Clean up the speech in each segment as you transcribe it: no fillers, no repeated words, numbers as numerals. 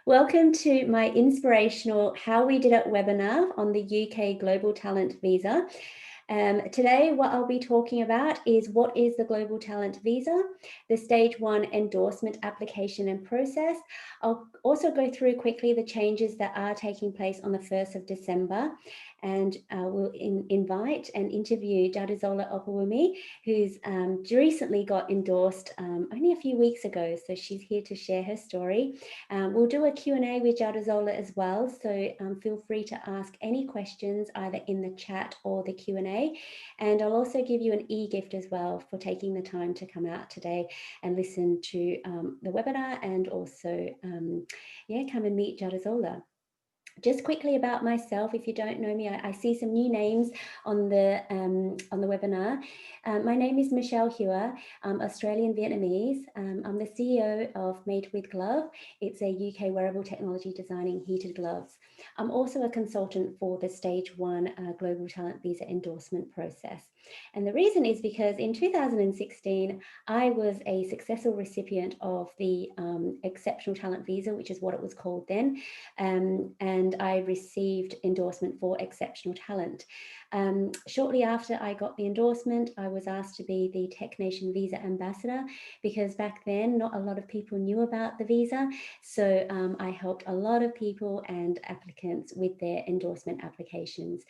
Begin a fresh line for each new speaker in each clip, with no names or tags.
Welcome to my inspirational How We Did It webinar on the UK Global Talent Visa. Today, what I'll be talking about is what is the Global Talent Visa, the Stage 1 endorsement application and process. I'll also go through quickly the changes that are taking place on the 1st of December, and we'll invite and interview Jadesola Opawumi, who's recently got endorsed only a few weeks ago, so she's here to share her story. We'll do a Q&A with Jadesola as well, so feel free to ask any questions either in the chat or the Q&A. And I'll also give you an e-gift as well for taking the time to come out today and listen to the webinar, and also come and meet Jadesola. Just quickly about myself, if you don't know me, I see some new names on the webinar. My name is Michelle Hewer. I'm Australian Vietnamese. I'm the CEO of Made with Glove. It's a UK wearable technology designing heated gloves. I'm also a consultant for the Stage 1 Global Talent Visa endorsement process. And the reason is because in 2016, I was a successful recipient of the Exceptional Talent Visa, which is what it was called then. And I received endorsement for exceptional talent. Shortly after I got the endorsement, I was asked to be the Tech Nation Visa Ambassador, because back then not a lot of people knew about the visa. So I helped a lot of people and applicants with their endorsement applications.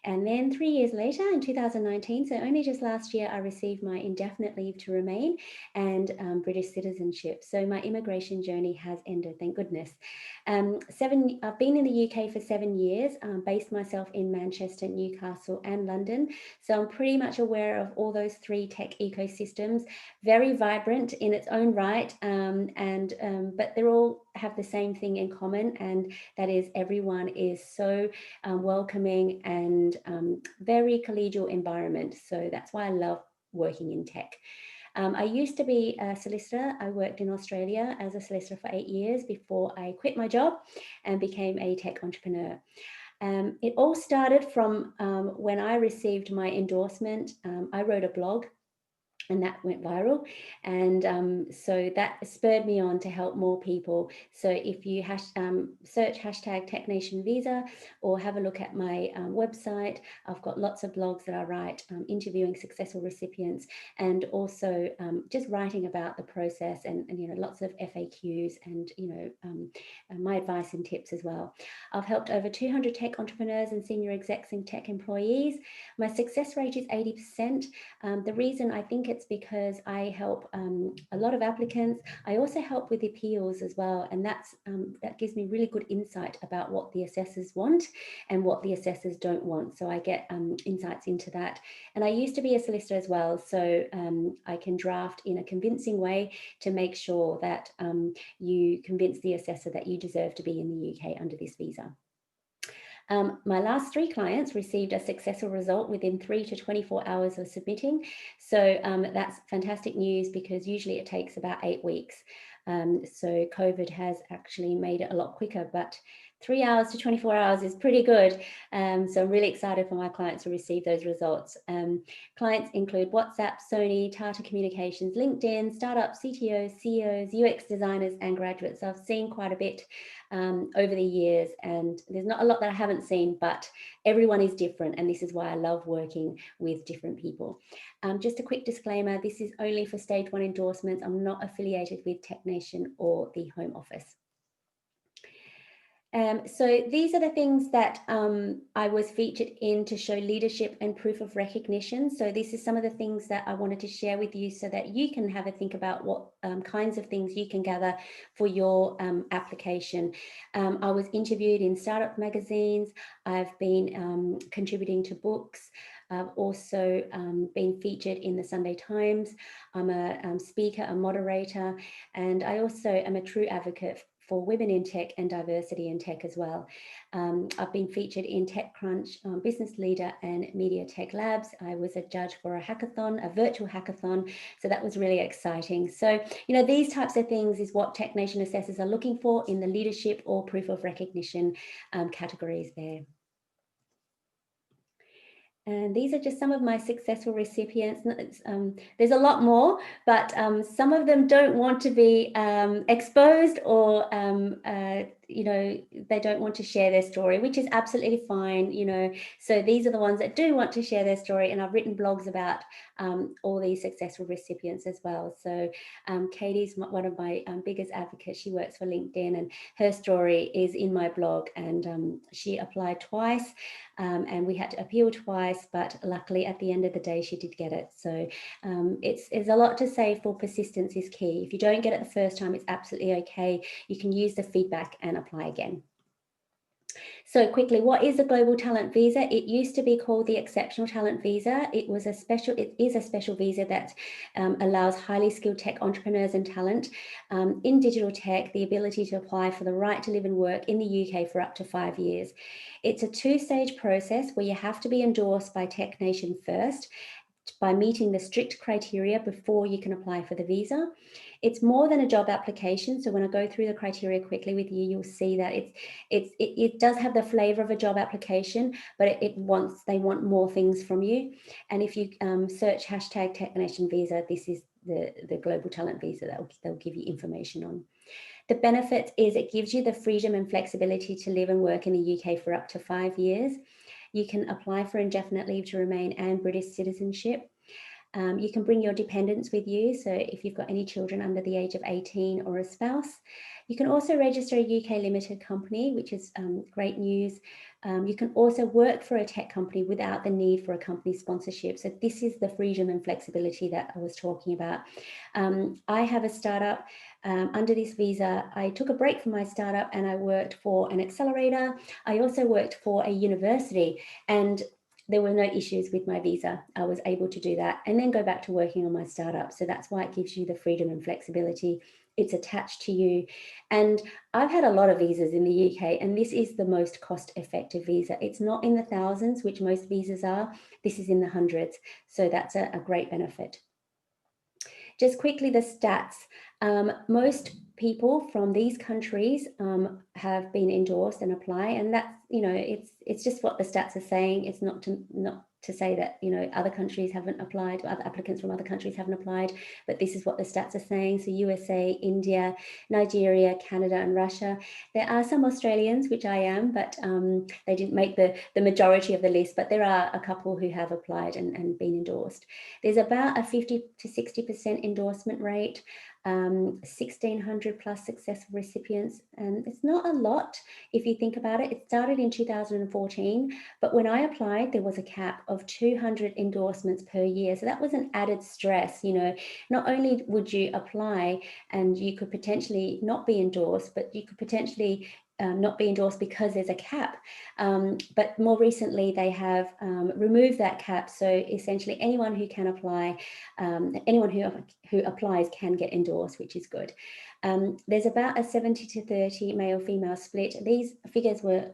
And then 3 years later, in 2019, so only just last year, I received my indefinite leave to remain and British citizenship. So my immigration journey has ended, thank goodness. I've been in the UK for 7 years, based myself in Manchester, Newcastle and London. So I'm pretty much aware of all those three tech ecosystems, very vibrant in its own right, but they all have the same thing in common, and that is everyone is so welcoming and very collegial environment. So that's why I love working in tech. I used to be a solicitor. I worked in Australia as a solicitor for 8 years before I quit my job and became a tech entrepreneur. It all started from when I received my endorsement. I wrote a blog, and that went viral, and so that spurred me on to help more people. So if you search hashtag #TechNationVisa or have a look at my website, I've got lots of blogs that I write, interviewing successful recipients, and also just writing about the process, and lots of FAQs and my advice and tips as well. I've helped over 200 tech entrepreneurs and senior execs and tech employees. My success rate is 80%. The reason I think it's because I help a lot of applicants. I also help with appeals as well, and that gives me really good insight about what the assessors want and what the assessors don't want. So I get insights into that. And I used to be a solicitor as well, so I can draft in a convincing way to make sure that you convince the assessor that you deserve to be in the UK under this visa. My last 3 clients received a successful result within 3 to 24 hours of submitting. So that's fantastic news, because usually it takes about 8 weeks. So COVID has actually made it a lot quicker, but 3 hours to 24 hours is pretty good. So I'm really excited for my clients to receive those results. Clients include WhatsApp, Sony, Tata Communications, LinkedIn, startups, CTOs, CEOs, UX designers, and graduates. So I've seen quite a bit over the years, and there's not a lot that I haven't seen, but everyone is different, and this is why I love working with different people. Just a quick disclaimer, this is only for Stage 1 endorsements. I'm not affiliated with Tech Nation or the Home Office. So these are the things that I was featured in to show leadership and proof of recognition. So this is some of the things that I wanted to share with you so that you can have a think about what kinds of things you can gather for your application. I was interviewed in startup magazines. I've been contributing to books. I've also been featured in the Sunday Times. I'm a speaker, a moderator, and I also am a true advocate for women in tech and diversity in tech as well. I've been featured in TechCrunch, Business Leader and Media Tech Labs. I was a judge for a hackathon, a virtual hackathon. So that was really exciting. So, these types of things is what Tech Nation assessors are looking for in the leadership or proof of recognition categories there. And these are just some of my successful recipients. There's a lot more, but some of them don't want to be exposed or you know, they don't want to share their story, which is absolutely fine, you know. So these are the ones that do want to share their story, and I've written blogs about all these successful recipients as well. So Katie's one of my biggest advocates. She works for LinkedIn, and her story is in my blog, and she applied twice, and we had to appeal twice, but luckily at the end of the day she did get it. So it's a lot to say for persistence is key. If you don't get it the first time, it's absolutely okay. You can use the feedback and apply again. So quickly, what is a global talent visa? It used to be called the exceptional talent visa. It is a special visa that allows highly skilled tech entrepreneurs and talent in digital tech the ability to apply for the right to live and work in the UK for up to 5 years. It's a two-stage process where you have to be endorsed by Tech Nation first, by meeting the strict criteria before you can apply for the visa. It's more than a job application. So when I go through the criteria quickly with you, you'll see that it does have the flavor of a job application, but they want more things from you. And if you search hashtag Tech Nation visa, this is the global talent visa that they'll give you information on. The benefit is it gives you the freedom and flexibility to live and work in the UK for up to 5 years. You can apply for indefinite leave to remain and British citizenship. You can bring your dependents with you, so if you've got any children under the age of 18 or a spouse. You can also register a UK limited company, which is great news. You can also work for a tech company without the need for a company sponsorship. So this is the freedom and flexibility that I was talking about. I have a startup under this visa. I took a break from my startup and I worked for an accelerator. I also worked for a university, and there were no issues with my visa. I was able to do that and then go back to working on my startup. So that's why it gives you the freedom and flexibility. It's attached to you. And I've had a lot of visas in the UK, and this is the most cost-effective visa. It's not in the thousands, which most visas are. This is in the hundreds. So that's a great benefit. Just quickly, the stats. Most people from these countries have been endorsed and apply, and that's, you know, it's just what the stats are saying. It's not to say that, you know, other countries haven't applied, or other applicants from other countries haven't applied, but this is what the stats are saying. So USA, India, Nigeria, Canada, and Russia. There are some Australians, which I am, but they didn't make the majority of the list, but there are a couple who have applied and been endorsed. There's about a 50 to 60% endorsement rate. 1,600 plus successful recipients, and it's not a lot if you think about it. It started in 2014, but when I applied, there was a cap of 200 endorsements per year. So that was an added stress. You know, not only would you apply and you could potentially not be endorsed, but you could potentially not be endorsed because there's a cap. But more recently, they have removed that cap. So essentially, anyone who can apply, anyone who applies can get endorsed, which is good. There's about a 70 to 30 male-female split. These figures were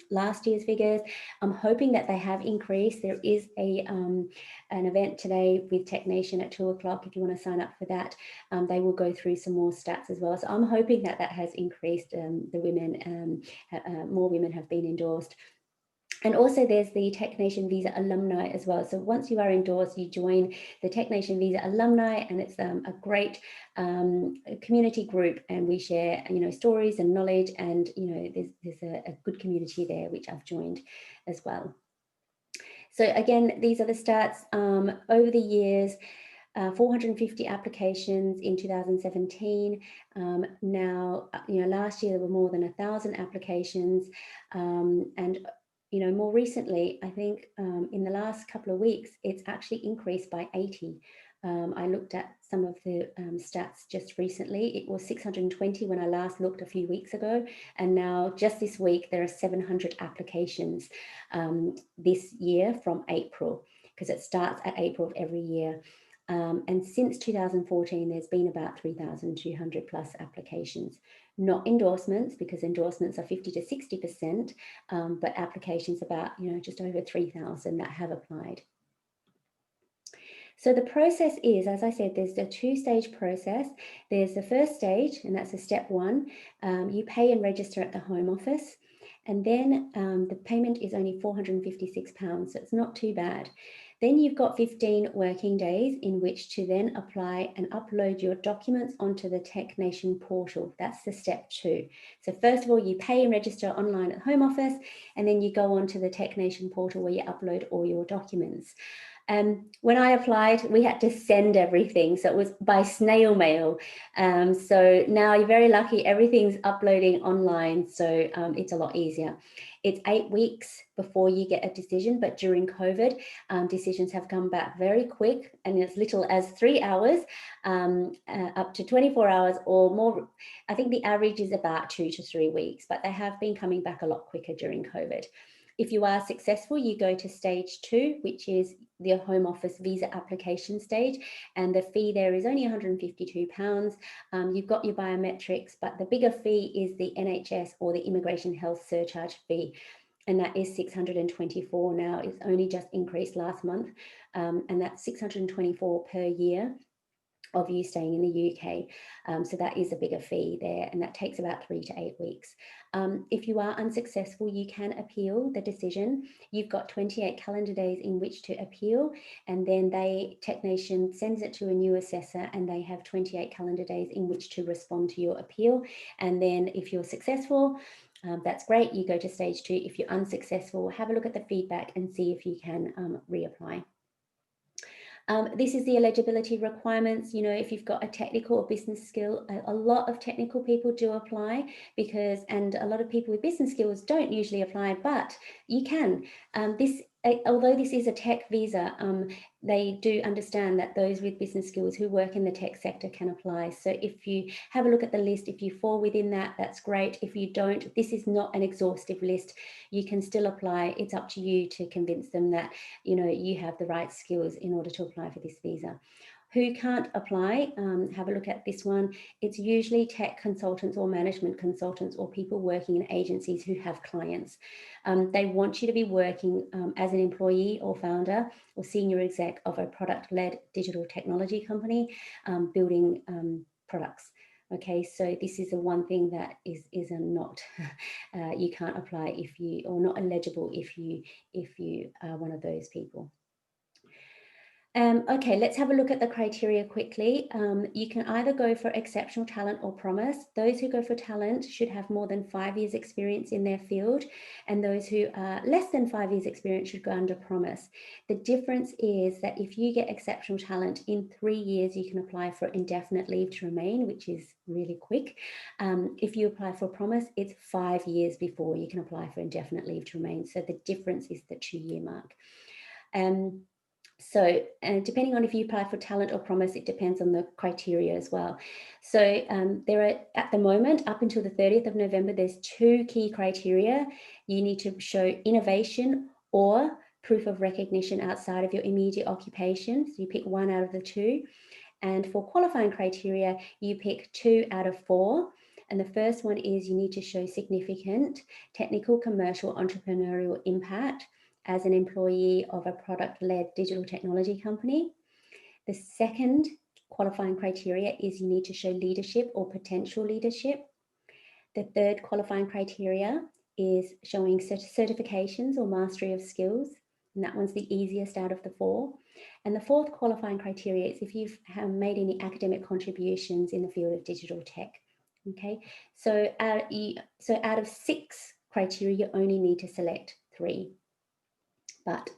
last year's figures. I'm hoping that they have increased. There is an event today with Tech Nation at 2 o'clock. If you want to sign up for that, they will go through some more stats as well. So I'm hoping that has increased. The women, more women have been endorsed. And also there's the Tech Nation Visa Alumni as well. So once you are endorsed, you join the Tech Nation Visa Alumni, and it's a great community group, and we share, you know, stories and knowledge, and, you know, there's a good community there, which I've joined as well. So again, these are the stats over the years. 450 applications in 2017. Now, you know, last year there were more than 1,000 applications, and you know, more recently, I think in the last couple of weeks, it's actually increased by 80. I looked at some of the stats just recently. It was 620 when I last looked a few weeks ago, and now just this week there are 700 applications this year from April, because it starts at April of every year. And since 2014, there's been about 3,200 plus applications. Not endorsements, because endorsements are 50 to 60%, but applications about, you know, just over 3,000 that have applied. So the process is, as I said, there's a two-stage process. There's the first stage, and that's a step one. You pay and register at the Home Office, and then the payment is only £456, so it's not too bad. Then you've got 15 working days in which to then apply and upload your documents onto the Tech Nation portal. That's the step 2. So first of all, you pay and register online at Home Office, and then you go onto the Tech Nation portal where you upload all your documents. When I applied, we had to send everything. So it was by snail mail. So now you're very lucky, everything's uploading online. So it's a lot easier. It's 8 weeks before you get a decision, but during COVID, decisions have come back very quick, and as little as 3 hours, up to 24 hours or more. I think the average is about 2 to 3 weeks, but they have been coming back a lot quicker during COVID. If you are successful, you go to stage 2, which is the Home Office visa application stage, and the fee there is only £152. You've got your biometrics, but the bigger fee is the NHS or the Immigration Health Surcharge fee, and that is $624 now. It's only just increased last month, and that's $624 per year of you staying in the UK. So that is a bigger fee there, and that takes about 3 to 8 weeks. If you are unsuccessful, you can appeal the decision. You've got 28 calendar days in which to appeal, and then Tech Nation sends it to a new assessor, and they have 28 calendar days in which to respond to your appeal. And then if you're successful, that's great, you go to stage 2. If you're unsuccessful, have a look at the feedback and see if you can reapply. This is the eligibility requirements. You know, if you've got a technical or business skill, a lot of technical people do apply and a lot of people with business skills don't usually apply, but you can. Although this is a tech visa, they do understand that those with business skills who work in the tech sector can apply. So if you have a look at the list, if you fall within that, that's great. If you don't, this is not an exhaustive list. You can still apply. It's up to you to convince them that, you know, you have the right skills in order to apply for this visa. Who can't apply? Have a look at this one. It's usually tech consultants or management consultants or people working in agencies who have clients. They want you to be working as an employee or founder or senior exec of a product-led digital technology company building products. Okay, so this is the one thing that is a not, you can't apply if you, or not eligible if you are one of those people. Okay, let's have a look at the criteria quickly. You can either go for exceptional talent or promise. Those who go for talent should have more than 5 years experience in their field, and those who are less than 5 years experience should go under promise. The difference is that if you get exceptional talent, in 3 years you can apply for indefinite leave to remain, which is really quick. If you apply for promise, it's 5 years before you can apply for indefinite leave to remain. So the difference is the 2-year mark. So depending on if you apply for talent or promise, it depends on the criteria as well. So there are, at the moment, up until the 30th of November, there's 2 key criteria. You need to show innovation or proof of recognition outside of your immediate occupation. So you pick 1 out of the 2. And for qualifying criteria, you pick 2 out of 4. And the first one is you need to show significant technical, commercial, entrepreneurial impact as an employee of a product-led digital technology company. The second qualifying criteria is you need to show leadership or potential leadership. The third qualifying criteria is showing certifications or mastery of skills, and that one's the easiest out of the 4. And the fourth qualifying criteria is if you've made any academic contributions in the field of digital tech. Okay, so out of 6 criteria, you only need to select 3. But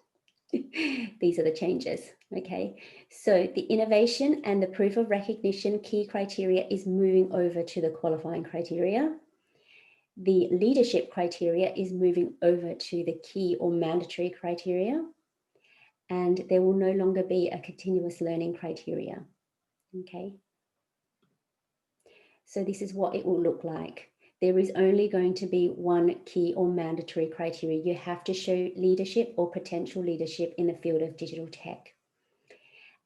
these are the changes, okay? So the innovation and the proof of recognition key criteria is moving over to the qualifying criteria. The leadership criteria is moving over to the key or mandatory criteria. And there will no longer be a continuous learning criteria, okay? So this is what it will look like. There is only going to be 1 key or mandatory criteria. You have to show leadership or potential leadership in the field of digital tech.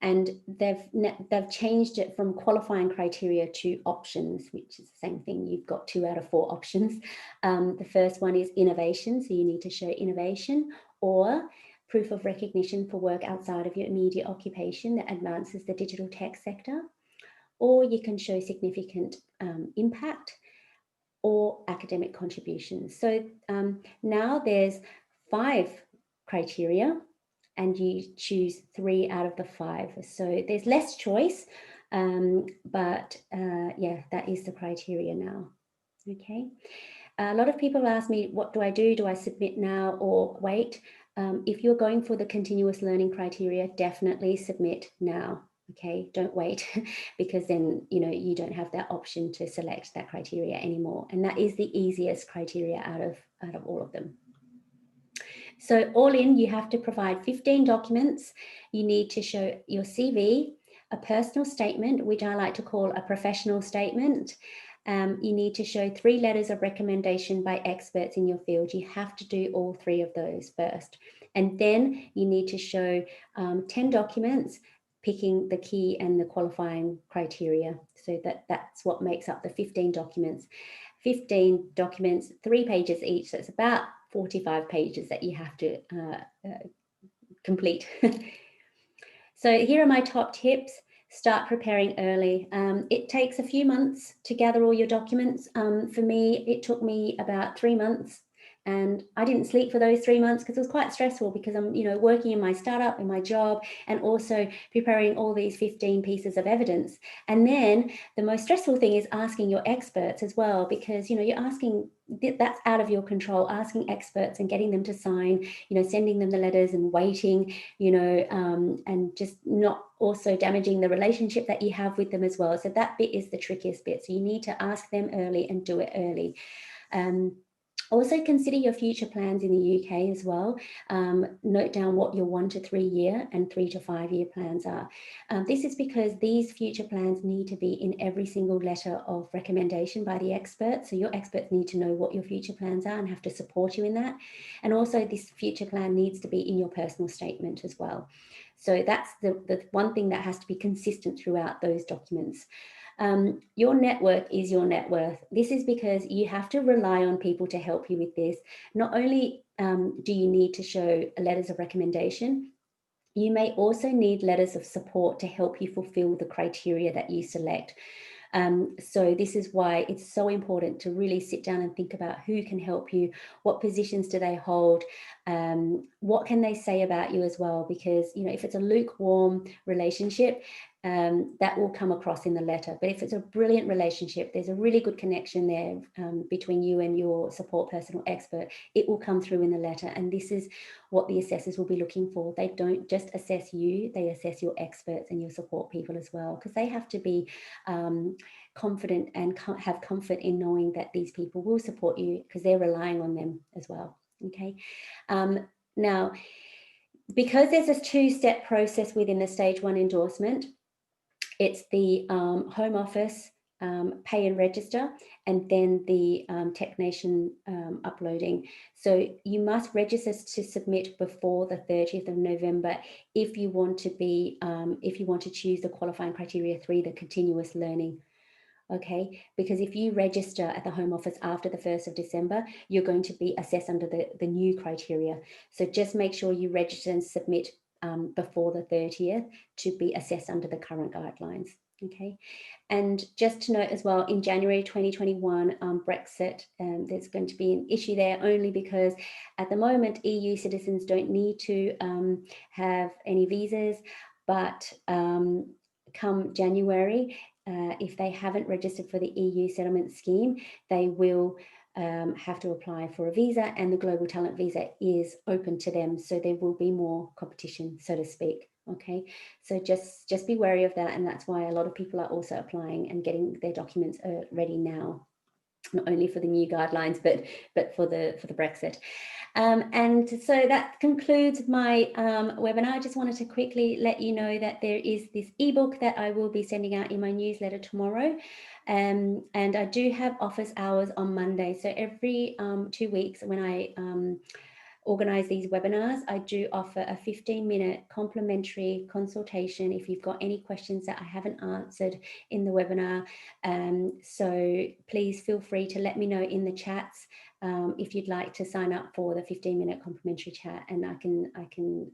And they've changed it from qualifying criteria to options, which is the same thing. You've got 2 out of 4 options. The first one is innovation. So you need to show innovation or proof of recognition for work outside of your immediate occupation that advances the digital tech sector. Or you can show significant impact or academic contributions. So now there's 5 criteria and you choose 3 out of the 5. So there's less choice, but yeah, that is the criteria now. Okay. A lot of people ask me, what do I do? Do I submit now or wait? If you're going for the continuous learning criteria, definitely submit now. Okay, don't wait, because then you don't have that option to select that criteria anymore. And that is the easiest criteria out of all of them. So all in, you have to provide 15 documents. You need to show your CV, a personal statement, which I like to call a professional statement. You need to show 3 letters of recommendation by experts in your field. You have to do all 3 of those first. And then you need to show 10 documents, picking the key and the qualifying criteria. So that's what makes up the 15 documents. 15 documents, 3 pages each. So it's about 45 pages that you have to complete. So here are my top tips. Start preparing early. It takes a few months to gather all your documents. For me, it took me about 3 months, and I didn't sleep for those 3 months because it was quite stressful, because I'm, working in my startup, in my job, and also preparing all these 15 pieces of evidence. And then the most stressful thing is asking your experts as well, because, you're asking, that's out of your control, asking experts and getting them to sign, sending them the letters and waiting, and just not also damaging the relationship that you have with them as well. So that bit is the trickiest bit. So you need to ask them early and do it early. Also consider your future plans in the UK as well. Note down what your 1 to 3 year and 3 to 5 year plans are. This is because these future plans need to be in every single letter of recommendation by the experts. So your experts need to know what your future plans are and have to support you in that. And also this future plan needs to be in your personal statement as well. So that's the one thing that has to be consistent throughout those documents. Your network is your net worth. This is because you have to rely on people to help you with this. Not only do you need to show letters of recommendation, you may also need letters of support to help you fulfill the criteria that you select. So this is why it's so important to really sit down and think about who can help you, what positions do they hold, what can they say about you as well, because if it's a lukewarm relationship, that will come across in the letter. But if it's a brilliant relationship, there's a really good connection there between you and your support person or expert, it will come through in the letter. And this is what the assessors will be looking for. They don't just assess you, they assess your experts and your support people as well, because they have to be confident and have comfort in knowing that these people will support you, because they're relying on them as well. Okay. Now, because there's a 2-step process within the stage 1 endorsement, it's the Home Office pay and register, and then the technician uploading. So you must register to submit before the 30th of November if you want to be, if you want to choose the qualifying criteria 3, the continuous learning. Okay, because if you register at the Home Office after the 1st of December, you're going to be assessed under the new criteria. So just make sure you register and submit before the 30th to be assessed under the current guidelines. Okay, and just to note as well, in January 2021, Brexit, there's going to be an issue there, only because at the moment EU citizens don't need to have any visas, but come January, if they haven't registered for the EU settlement scheme, they will have to apply for a visa, and the Global Talent Visa is open to them. So there will be more competition, so to speak. Okay, so just be wary of that. And that's why a lot of people are also applying and getting their documents ready now, not only for the new guidelines, but for the Brexit. And so that concludes my webinar. I just wanted to quickly let you know that there is this ebook that I will be sending out in my newsletter tomorrow. And I do have office hours on Monday. So every 2 weeks when I organize these webinars, I do offer a 15-minute complimentary consultation if you've got any questions that I haven't answered in the webinar. So please feel free to let me know in the chats if you'd like to sign up for the 15-minute complimentary chat, and I can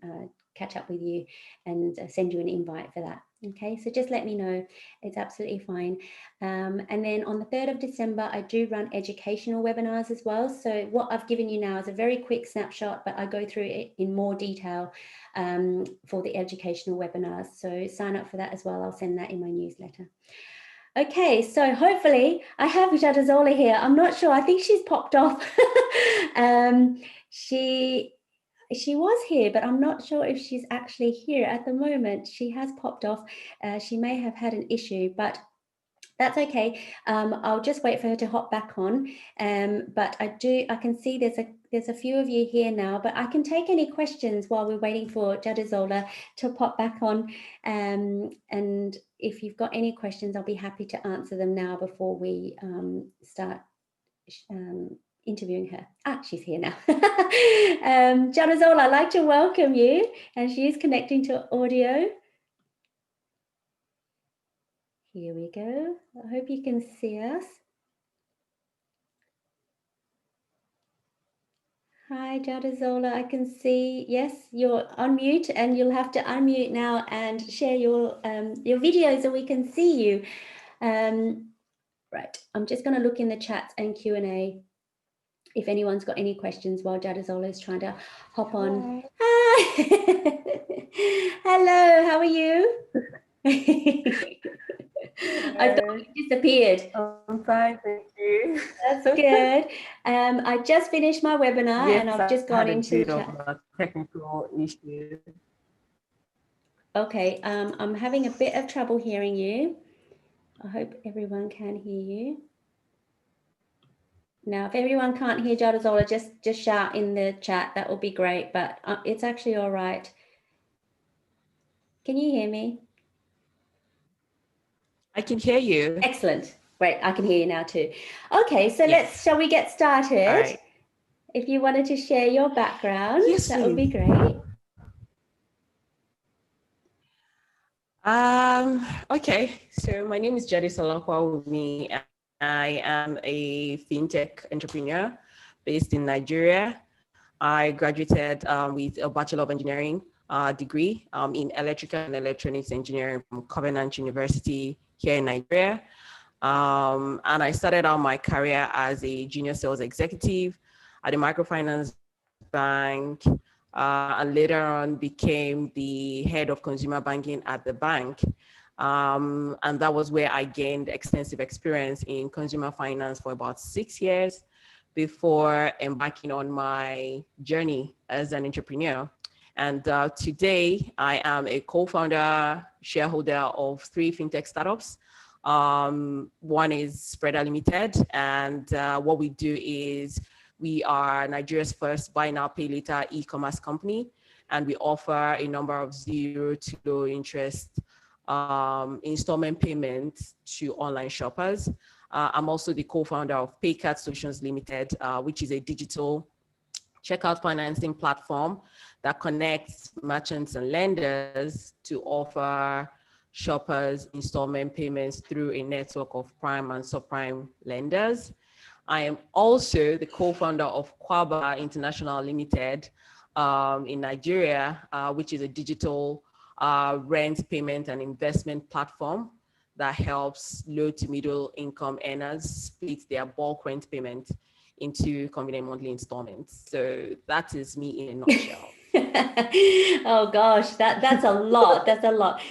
catch up with you and send you an invite for that. Okay, so just let me know. It's absolutely fine. And then on the 3rd of December, I do run educational webinars as well. So what I've given you now is a very quick snapshot, but I go through it in more detail for the educational webinars. So sign up for that as well. I'll send that in my newsletter. Okay, so hopefully I have Jadesola here. I'm not sure. I think she's popped off. She was here, but I'm not sure if she's actually here at the moment. She has popped off. She may have had an issue, but that's okay. I'll just wait for her to hop back on. But I can see there's a few of you here now, but I can take any questions while we're waiting for Jadesola to pop back on. And if you've got any questions, I'll be happy to answer them now before we start interviewing her. She's here now. Jadesola, I'd like to welcome you, and she is connecting to audio. Here we go. I hope you can see us. Hi, Jadesola. I can see, yes, you're on mute, and you'll have to unmute now and share your video so we can see you. Right, I'm just going to look in the chats and Q&A if anyone's got any questions while Jadesola is trying to hop on. Hi. Hello, how are you? I thought you disappeared.
I'm fine, thank you.
That's good. I just finished my webinar,
yes,
and I've just gone into
a bit of technical issue.
Okay, I'm having a bit of trouble hearing you. I hope everyone can hear you. Now, if everyone can't hear Jadesola, just shout in the chat. That will be great, but it's actually all right. Can you hear me?
I can hear you.
Excellent. Great. I can hear you now too. Okay, so shall we get started?
All right.
If you wanted to share your background,
yes,
that would be great.
Okay, so my name is Jadesola Opawumi. I am a fintech entrepreneur based in Nigeria. I graduated with a Bachelor of Engineering degree in Electrical and Electronics Engineering from Covenant University here in Nigeria. And I started out my career as a junior sales executive at a microfinance bank, and later on became the head of consumer banking at the bank. And that was where I gained extensive experience in consumer finance for about 6 years before embarking on my journey as an entrepreneur. And today I am a co-founder, shareholder of 3 fintech startups. One is Spreader Limited, and what we do is we are Nigeria's first buy now, pay later e-commerce company, and we offer a number of 0 to low interest installment payments to online shoppers. I'm also the co-founder of Paycard Solutions Limited, which is a digital checkout financing platform that connects merchants and lenders to offer shoppers installment payments through a network of prime and subprime lenders. I am also the co-founder of Kwaba International Limited in Nigeria, which is a digital rent payment and investment platform that helps low to middle income earners split their bulk rent payment into convenient monthly installments. So that is me in a nutshell.
Oh gosh, that's a lot. That's a lot.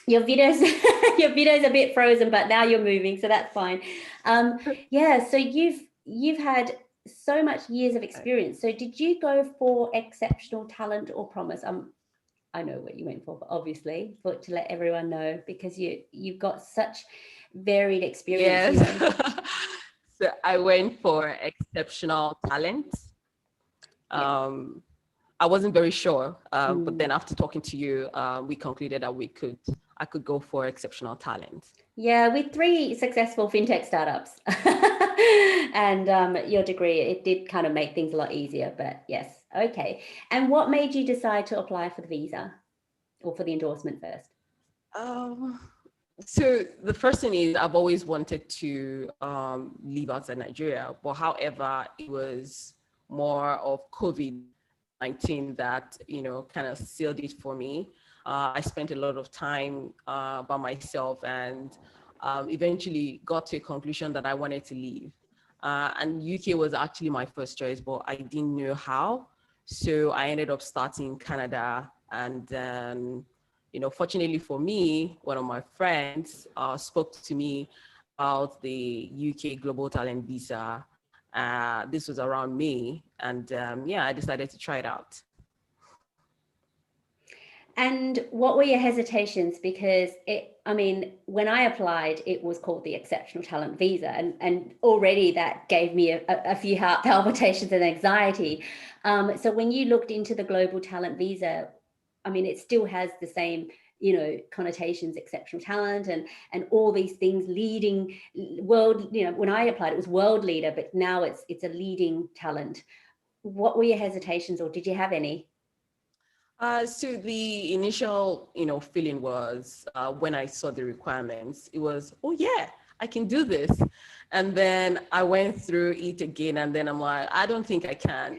Your video's a bit frozen, but now you're moving, so that's fine. Yeah, so you've had so much years of experience. So did you go for exceptional talent or promise? I know what you went for, but obviously, but to let everyone know, because you've got such varied experience.
Yes. So I went for exceptional talent. I wasn't very sure, but then after talking to you, we concluded that I could go for exceptional talent.
Yeah, with 3 successful fintech startups and your degree, it did kind of make things a lot easier, but yes. Okay. And what made you decide to apply for the visa or for the endorsement first?
So the first thing is I've always wanted to leave outside Nigeria, but however, it was more of COVID-19 that, kind of sealed it for me. I spent a lot of time by myself and eventually got to a conclusion that I wanted to leave. And UK was actually my first choice, but I didn't know how. So I ended up starting Canada. And then, fortunately for me, one of my friends spoke to me about the UK Global Talent Visa. This was around May. And yeah, I decided to try it out.
And what were your hesitations? Because when I applied, it was called the Exceptional Talent Visa. And already that gave me a few heart palpitations and anxiety. So when you looked into the Global Talent Visa, it still has the same, connotations, exceptional talent and all these things, leading world, when I applied, it was world leader, but now it's a leading talent. What were your hesitations, or did you have any?
So the initial, feeling was when I saw the requirements, it was, oh yeah, I can do this. And then I went through it again, and then I'm like, I don't think I can.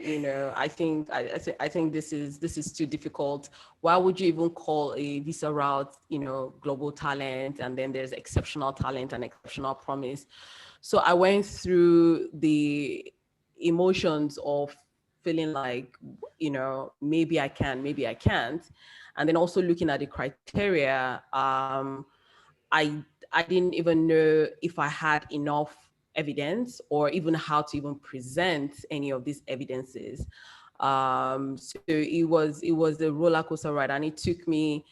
I think this is too difficult. Why would you even call a visa route, global talent, and then there's exceptional talent and exceptional promise. So I went through the emotions of feeling like, maybe I can, maybe I can't. And then also looking at the criteria, I didn't even know if I had enough evidence or even how to even present any of these evidences. So it was a roller coaster ride, and it took me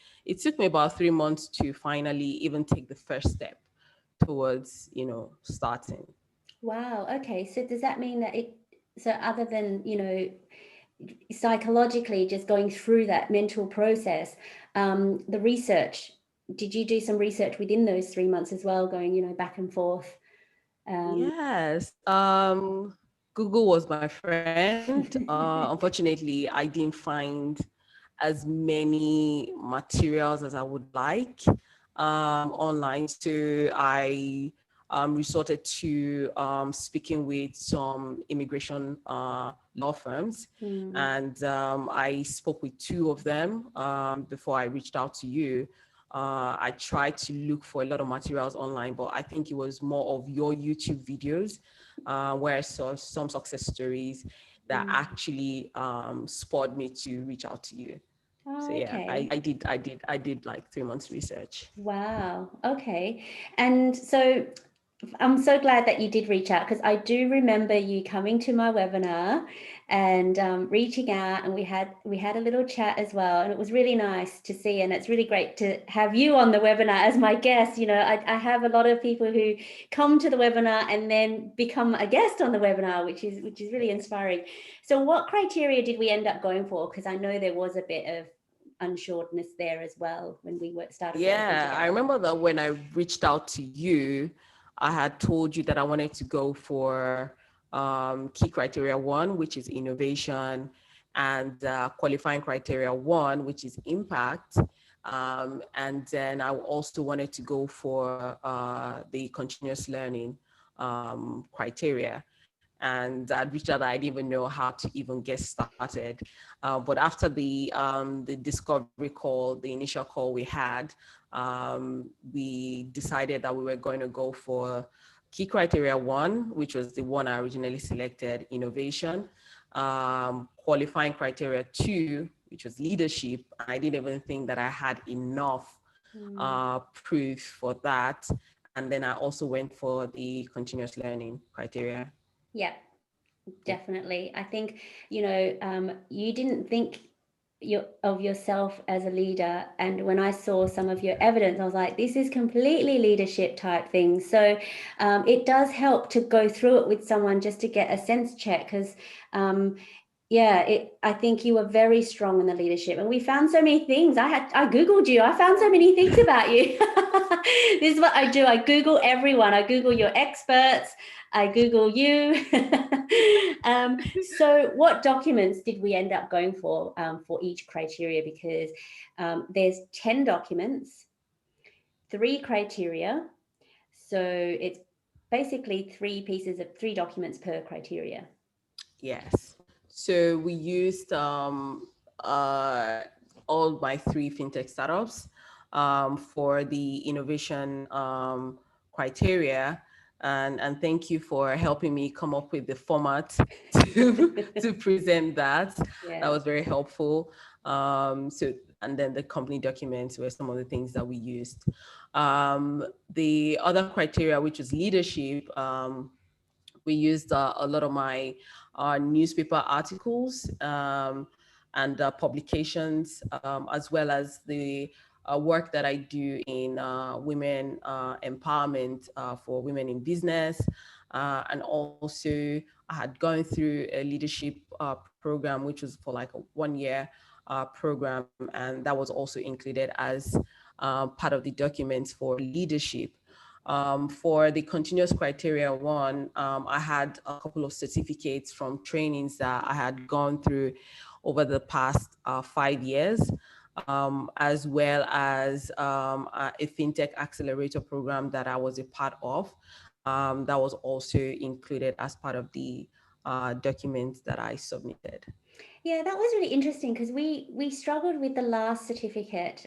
about 3 months to finally even take the first step towards, starting.
Wow. Okay. So does that mean that so other than, psychologically just going through that mental process, the research, did you do some research within those 3 months as well, going, back and forth?
Yes. Google was my friend. Unfortunately, I didn't find as many materials as I would like online. So I resorted to speaking with some immigration law firms. And I spoke with two of them before I reached out to you. I tried to look for a lot of materials online, but I think it was more of your YouTube videos where I saw some success stories that actually spurred me to reach out to you.
Oh,
So yeah,
okay.
I did like 3 months research.
Wow. Okay. And so I'm so glad that you did reach out, because I do remember you coming to my webinar and reaching out, and we had a little chat as well, and it was really nice to see, and it's really great to have you on the webinar as my guest. I have a lot of people who come to the webinar and then become a guest on the webinar, which is really inspiring. So what criteria did we end up going for? Because I know there was a bit of unsureness there as well when we started working together.
I remember that when I reached out to you, I had told you that I wanted to go for key criteria 1, which is innovation, and qualifying criteria 1, which is impact. And then I also wanted to go for the continuous learning criteria. And I'd reached out, I didn't even know how to even get started. But after the discovery call, the initial call we had, we decided that we were going to go for key criteria 1, which was the one I originally selected, innovation, qualifying criteria 2, which was leadership. I didn't even think that I had enough proof for that. And then I also went for the continuous learning criteria.
Yeah, definitely. I think, you didn't think of yourself as a leader. And when I saw some of your evidence, I was like, this is completely leadership type thing. So it does help to go through it with someone just to get a sense check, because I think you were very strong in the leadership, and we found so many things. I Googled you. I found so many things about you. This is what I do. I Google everyone. I Google your experts. I Google you. So what documents did we end up going for each criteria? Because there's 10 documents, 3 criteria. So it's basically 3 documents per criteria.
Yes. So we used all my three fintech startups for the innovation criteria. And thank you for helping me come up with the format to present that.
Yeah.
That was very helpful. And then the company documents were some of the things that we used. The other criteria, which is leadership, we used a lot of my newspaper articles and publications, as well as the work that I do in women empowerment for women in business. And also, I had gone through a leadership program, which was for like a 1 year program. And that was also included as part of the documents for leadership. For the continuous criteria one, I had a couple of certificates from trainings that I had gone through over the past 5 years, as well as a fintech accelerator program that I was a part of. That was also included as part of the documents that I submitted.
Yeah, that was really interesting because we struggled with the last certificate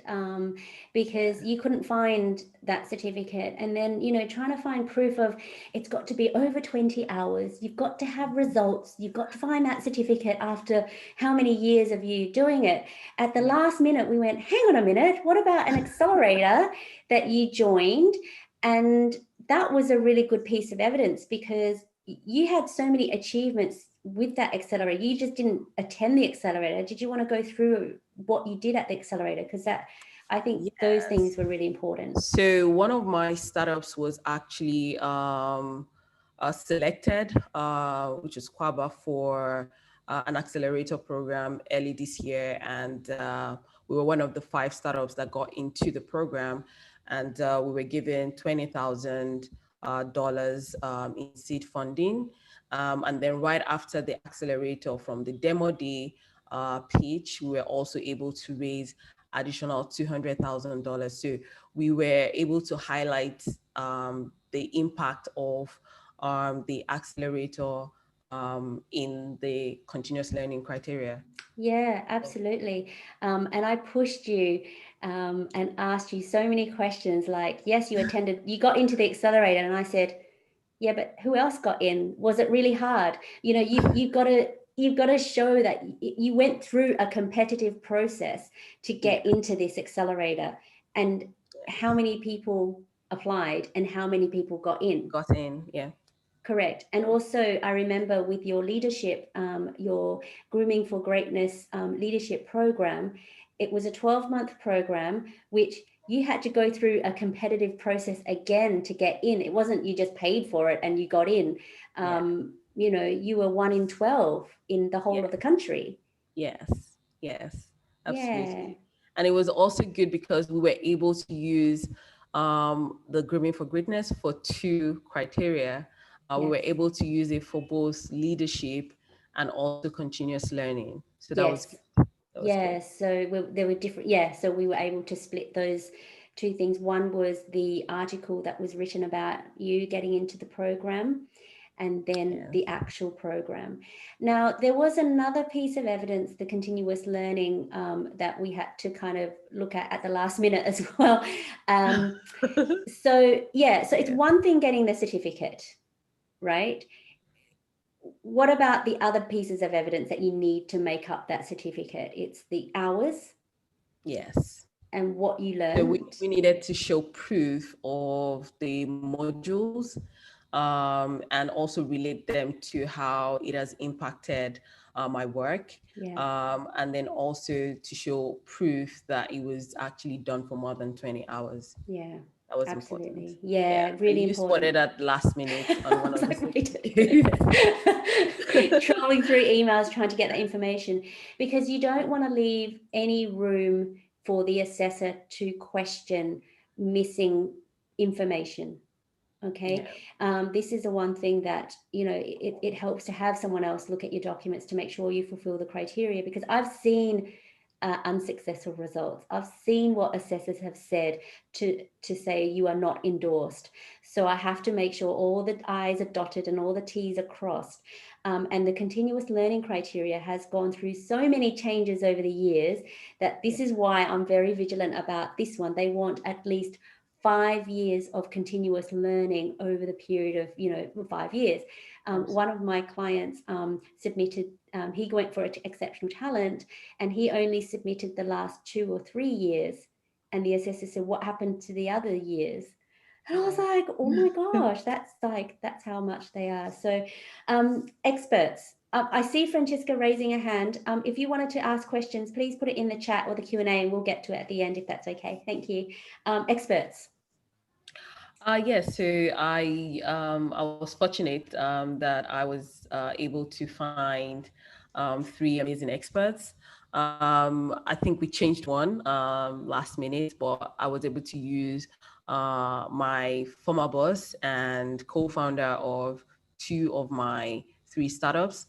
because you couldn't find that certificate. And then, trying to find proof of it's got to be over 20 hours. You've got to have results. You've got to find that certificate after how many years of you doing it. At the last minute, we went, hang on a minute, what about an accelerator that you joined? And that was a really good piece of evidence because you had so many achievements with that accelerator. You just didn't attend the accelerator. Did you want to go through what you did at the accelerator? Because I think those things were really important.
So one of my startups was actually selected, which is Kwaba, for an accelerator program early this year. And we were one of the 5 startups that got into the program. And we were given $20,000 in seed funding. And then right after the accelerator, from the demo day pitch, we were also able to raise additional $200,000. So we were able to highlight the impact of the accelerator in the continuous learning criteria.
Yeah, absolutely. And I pushed you and asked you so many questions like, yes, you got into the accelerator. And I said, yeah, but who else got in? Was it really hard? You've got to show that you went through a competitive process to get into this accelerator, and how many people applied and how many people got in.
Yeah.
Correct. And also, I remember with your leadership, your Grooming for Greatness leadership program, it was a 12-month program, which you had to go through a competitive process again to get in. It wasn't you just paid for it and you got in. You were 1 in 12 in the whole of the country.
Yes, absolutely.
Yeah.
And it was also good because we were able to use the Grooming for Greatness for 2 criteria. We were able to use it for both leadership and also continuous learning. So that was good.
Good. So there were different, so we were able to split those 2 things. One was the article that was written about you getting into the program, and then the actual program. Now, there was another piece of evidence, the continuous learning, that we had to kind of look at the last minute as well. So it's one thing getting the certificate, right? What about the other pieces of evidence that you need to make up that certificate? It's the hours.
Yes.
And what you learned.
So we needed to show proof of the modules and also relate them to how it has impacted my work. And then also to show proof that it was actually done for more than 20 hours.
Yeah.
That was
absolutely.
important.
Yeah, really
you
important.
You spotted at last minute on one of the
trolling through emails trying to get that information, because you don't want to leave any room for the assessor to question missing information. Okay. This is the one thing that, it helps to have someone else look at your documents to make sure you fulfill the criteria, because I've seen unsuccessful results. I've seen what assessors have said to say you are not endorsed. So I have to make sure all the I's are dotted and all the T's are crossed. And the continuous learning criteria has gone through so many changes over the years that this is why I'm very vigilant about this one. They want at least 5 years of continuous learning over the period of 5 years. One of my clients submitted, he went for exceptional talent, and he only submitted the last 2 or 3 years. And the assessor said, what happened to the other years? And I was like, oh my gosh, that's how much they are. So experts. I see Francesca raising a hand. If you wanted to ask questions, please put it in the chat or the Q&A, and we'll get to it at the end if that's okay. Thank you. Experts.
Yes, so I was fortunate that I was able to find 3 amazing experts. I think we changed one last minute, but I was able to use my former boss and co-founder of 2 of my 3 startups.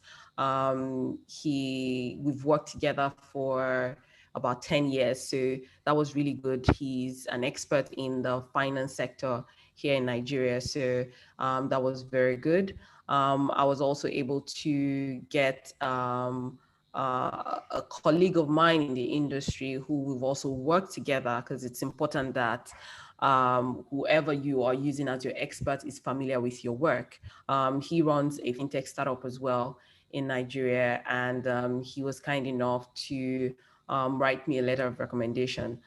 We've worked together for about 10 years, so that was really good. He's an expert in the finance sector here in Nigeria. So that was very good. I was also able to get a colleague of mine in the industry who we've also worked together, because it's important that whoever you are using as your expert is familiar with your work. He runs a fintech startup as well in Nigeria, and he was kind enough to write me a letter of recommendation.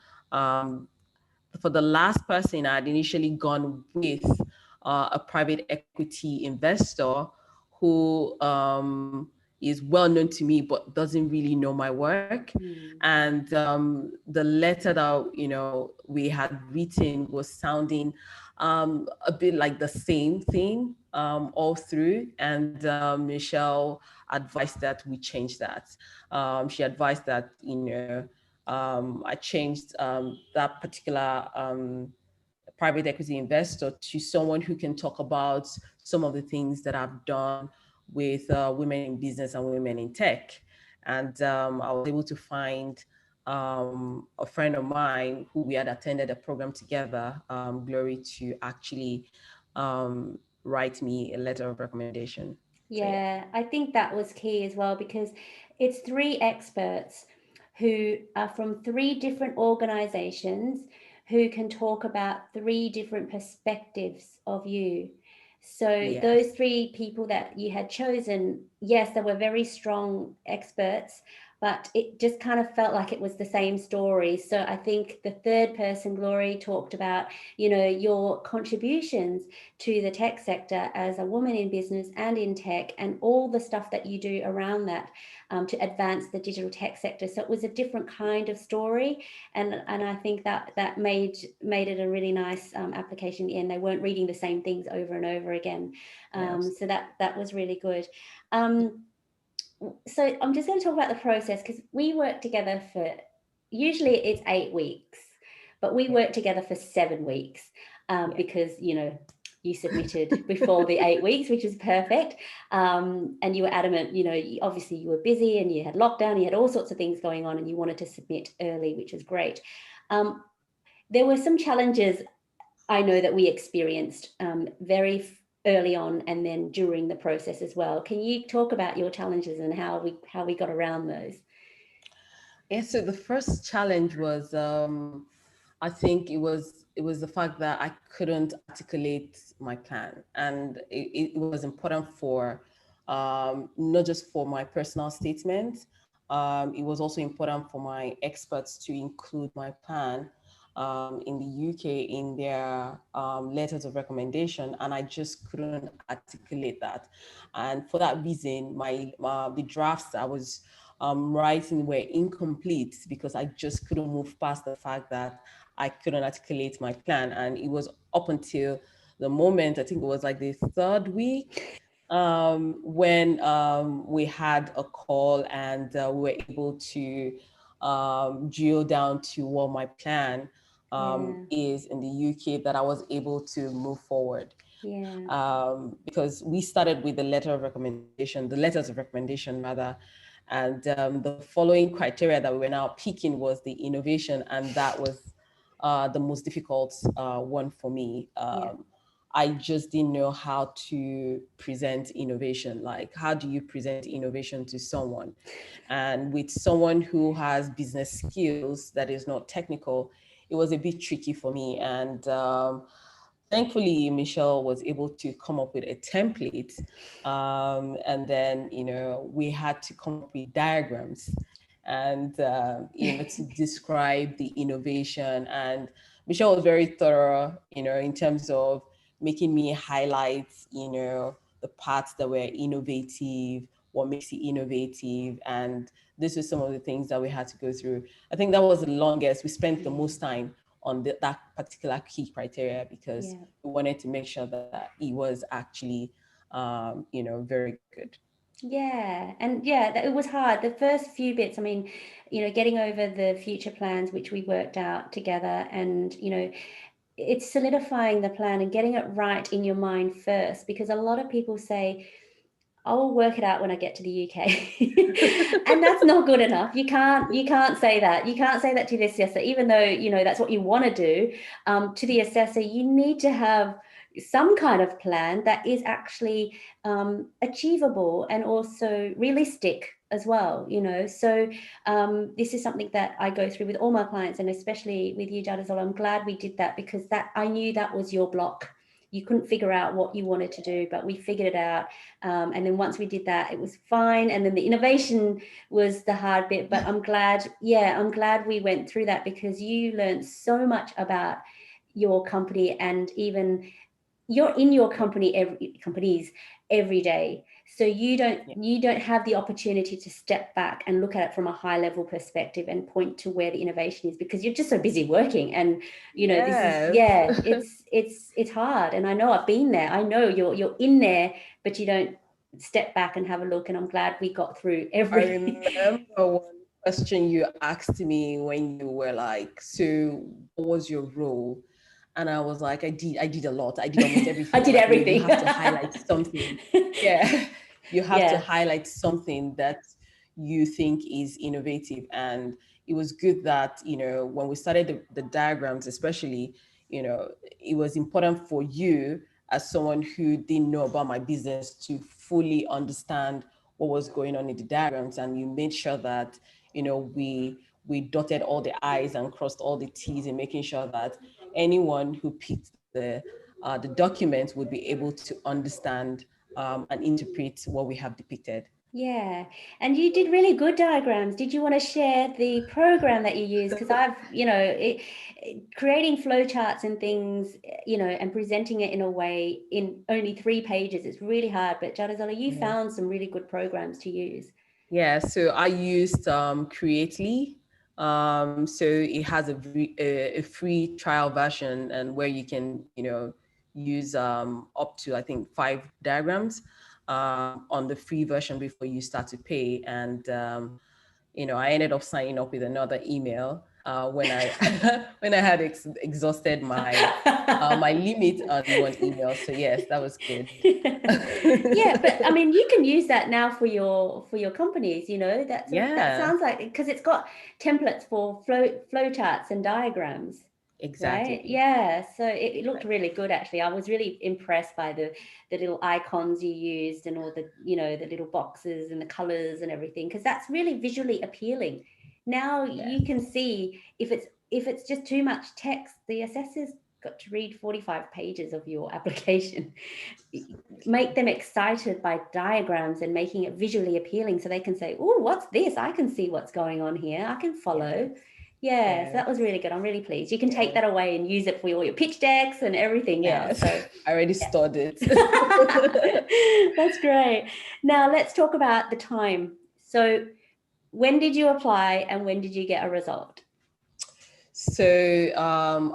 For the last person, I'd initially gone with a private equity investor who is well known to me but doesn't really know my work. And the letter that we had written was sounding a bit like the same thing all through. And Michelle advised that we change that. She advised that I changed that particular private equity investor to someone who can talk about some of the things that I've done with women in business and women in tech. And I was able to find a friend of mine who we had attended a program together, Glory, to actually write me a letter of recommendation.
Yeah, I think that was key as well, because it's 3 experts who are from 3 different organizations who can talk about 3 different perspectives of you. So
Yes.
those 3 people that you had chosen, yes, they were very strong experts, but it just kind of felt like it was the same story. So I think the third person, Glory, talked about, your contributions to the tech sector as a woman in business and in tech, and all the stuff that you do around that to advance the digital tech sector. So it was a different kind of story, and I think that made it a really nice application. And they weren't reading the same things over and over again.
Yes.
So that was really good. So I'm just going to talk about the process, because we work together for, usually it's 8 weeks, but we work together for 7 weeks because, you submitted before the 8 weeks, which is perfect. And you were adamant, obviously you were busy and you had lockdown, you had all sorts of things going on, and you wanted to submit early, which is great. There were some challenges I know that we experienced very early on, and then during the process as well. Can you talk about your challenges and how we got around those?
Yeah, so the first challenge was, I think it was the fact that I couldn't articulate my plan, and it was important for not just for my personal statement. It was also important for my experts to include my plan in the UK in their letters of recommendation, and I just couldn't articulate that. And for that reason, the drafts I was writing were incomplete, because I just couldn't move past the fact that I couldn't articulate my plan. And it was up until the moment, I think it was like the 3rd week, when we had a call, and we were able to drill down to what my plan is in the UK, that I was able to move forward.
Yeah.
Because we started with the letters of recommendation rather, And the following criteria that we were now picking was the innovation, and that was the most difficult one for me. I just didn't know how to present innovation. Like, how do you present innovation to someone? And with someone who has business skills that is not technical, it was a bit tricky for me. And thankfully, Michelle was able to come up with a template. And then, we had to come up with diagrams and, to describe the innovation. And Michelle was very thorough, in terms of making me highlight, the parts that were innovative, what makes it innovative. And this is some of the things that we had to go through. I think that was the longest. We spent the most time on that particular key criteria because we wanted to make sure that it was actually, very good.
Yeah. And it was hard. The first few bits, I mean, getting over the future plans, which we worked out together, and, it's solidifying the plan and getting it right in your mind first, because a lot of people say, I'll work it out when I get to the UK. And that's not good enough. You can't say that. You can't say that to the assessor, even though, that's what you want to do. To the assessor, you need to have some kind of plan that is actually achievable and also realistic as well, So this is something that I go through with all my clients, and especially with you, Jadesola. I'm glad we did that, because I knew that was your block. You couldn't figure out what you wanted to do, but we figured it out. And then once we did that, it was fine. And then the innovation was the hard bit. But I'm glad we went through that, because you learned so much about your company, and even you're in your companies every day. So you don't have the opportunity to step back and look at it from a high level perspective and point to where the innovation is, because you're just so busy working. And it's hard. And I know I've been there. I know you're in there, but you don't step back and have a look. And I'm glad we got through everything.
I remember one question you asked me when you were like, so what was your role? And I was like, I did a lot. I did almost everything.
I did everything.
You have to highlight something. Yeah. You have to highlight something that you think is innovative. And it was good that, when we started the diagrams, especially, it was important for you as someone who didn't know about my business to fully understand what was going on in the diagrams. And you made sure that, we dotted all the I's and crossed all the T's, in making sure that anyone who picked the document would be able to understand and interpret what we have depicted.
Yeah. And you did really good diagrams. Did you want to share the program that you use? Because I've, creating flowcharts and things, and presenting it in a way in only 3 pages, it's really hard. But Jadesola, you found some really good programs to use.
Yeah. So I used Creately. So it has a free trial version, and where you can, use up to, I think, 5 diagrams on the free version before you start to pay. And I ended up signing up with another email when I when I had exhausted my my limit on one email. So yes, that was good.
Yeah, but I mean, you can use that now for your companies. That sounds like, because it's got templates for flow charts and diagrams.
Exactly.
Right? Yeah. So it looked really good, actually. I was really impressed by the little icons you used, and all the, the little boxes and the colors and everything, because that's really visually appealing. Now you can see if it's just too much text, the assessor's got to read 45 pages of your application. Make them excited by diagrams and making it visually appealing, so they can say, oh, what's this? I can see what's going on here. I can follow. So that was really good. I'm really pleased. You can take that away and use it for all your pitch decks and everything now. So
I already stored it.
That's great. Now let's talk about the time. So when did you apply and when did you get a result?
So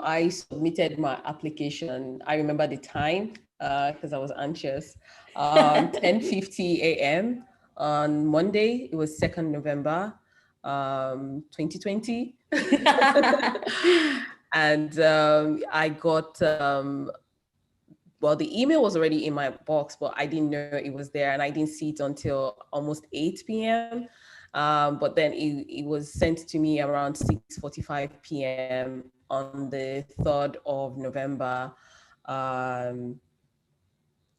I submitted my application. I remember the time because I was anxious. 10:50 a.m. on Monday. It was 2nd November, 2020. And I got, well, the email was already in my box, but I didn't know it was there, and I didn't see it until almost 8 p.m. But then it was sent to me around 6:45 p.m. on the 3rd of November. Um,